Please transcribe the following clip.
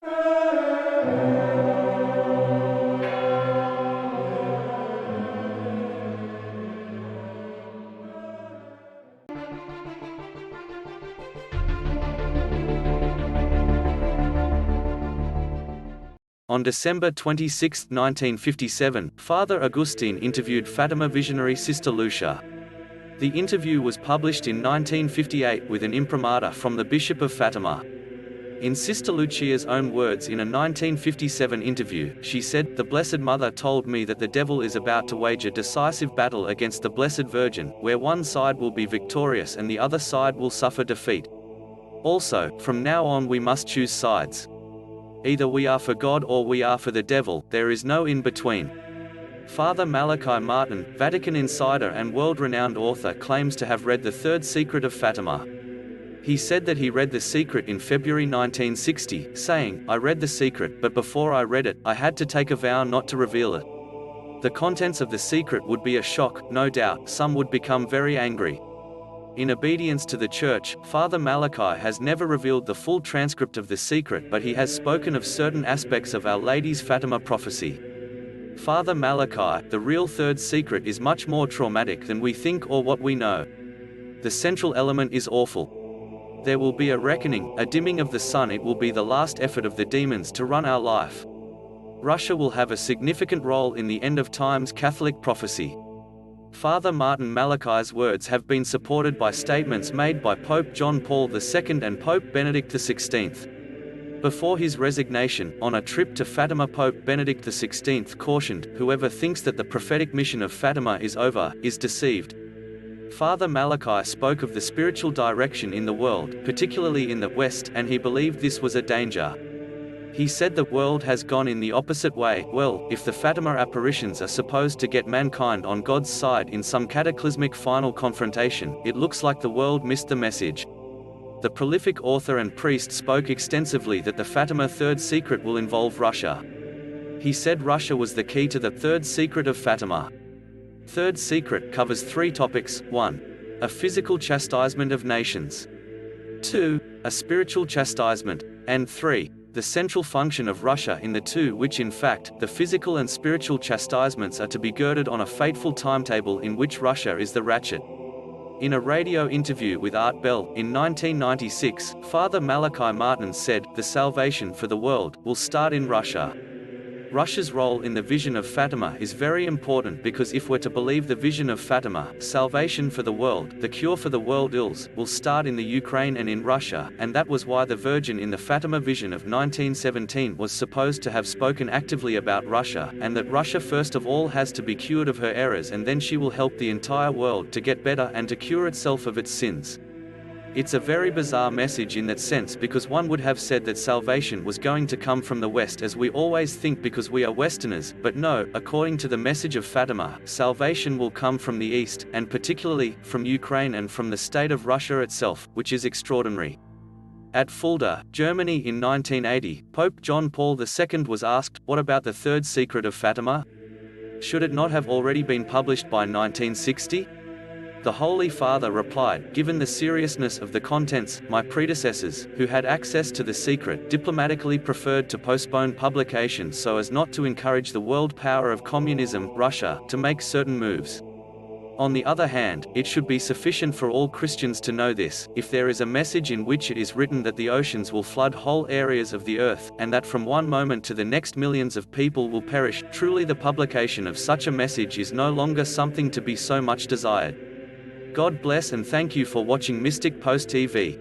On December 26, 1957, Father Agustin interviewed Fatima visionary Sister Lucia. The interview was published in 1958 with an imprimatur from the Bishop of Fatima. In Sister Lucia's own words in a 1957 interview, she said, "The Blessed Mother told me that the devil is about to wage a decisive battle against the Blessed Virgin, where one side will be victorious and the other side will suffer defeat. Also, from now on we must choose sides. Either we are for God or we are for the devil, there is no in-between." Father Malachi Martin, Vatican insider and world-renowned author, claims to have read The Third Secret of Fatima. He said that he read The Secret in February 1960, saying, "I read The Secret, but before I read it, I had to take a vow not to reveal it. The contents of The Secret would be a shock, no doubt, some would become very angry." In obedience to the Church, Father Malachi has never revealed the full transcript of The Secret, but he has spoken of certain aspects of Our Lady's Fatima prophecy. Father Malachi, the real third secret is much more traumatic than we think or what we know. The central element is awful. There will be a reckoning, a dimming of the sun. It will be the last effort of the demons to run our life. Russia will have a significant role in the end of times Catholic prophecy. Father Martin Malachi's words have been supported by statements made by Pope John Paul II and Pope Benedict XVI. Before his resignation, on a trip to Fatima, Pope Benedict XVI cautioned, "Whoever thinks that the prophetic mission of Fatima is over, is deceived." Father Malachi spoke of the spiritual direction in the world, particularly in the West, and he believed this was a danger. He said the world has gone in the opposite way. Well, if the Fatima apparitions are supposed to get mankind on God's side in some cataclysmic final confrontation, it looks like the world missed the message. The prolific author and priest spoke extensively that the Fatima Third Secret will involve Russia. He said Russia was the key to the Third Secret of Fatima. Third Secret covers three topics: 1. A physical chastisement of nations. 2. A spiritual chastisement. And 3. The central function of Russia in the two, which in fact, the physical and spiritual chastisements are to be girded on a fateful timetable in which Russia is the ratchet. In a radio interview with Art Bell in 1996, Father Malachi Martin said, "The salvation for the world will start in Russia." Russia's role in the vision of Fatima is very important because if we're to believe the vision of Fatima, salvation for the world, the cure for the world ills, will start in the Ukraine and in Russia, and that was why the Virgin in the Fatima vision of 1917 was supposed to have spoken actively about Russia, and that Russia first of all has to be cured of her errors and then she will help the entire world to get better and to cure itself of its sins. It's a very bizarre message in that sense because one would have said that salvation was going to come from the West as we always think because we are Westerners, but no, according to the message of Fatima, salvation will come from the East, and particularly, from Ukraine and from the state of Russia itself, which is extraordinary. At Fulda, Germany in 1980, Pope John Paul II was asked, "What about the Third Secret of Fatima? Should it not have already been published by 1960? The Holy Father replied, "Given the seriousness of the contents, my predecessors, who had access to the secret, diplomatically preferred to postpone publication so as not to encourage the world power of communism, Russia, to make certain moves. On the other hand, it should be sufficient for all Christians to know this: if there is a message in which it is written that the oceans will flood whole areas of the earth, and that from one moment to the next millions of people will perish, truly the publication of such a message is no longer something to be so much desired." God bless and thank you for watching Mystic Post TV.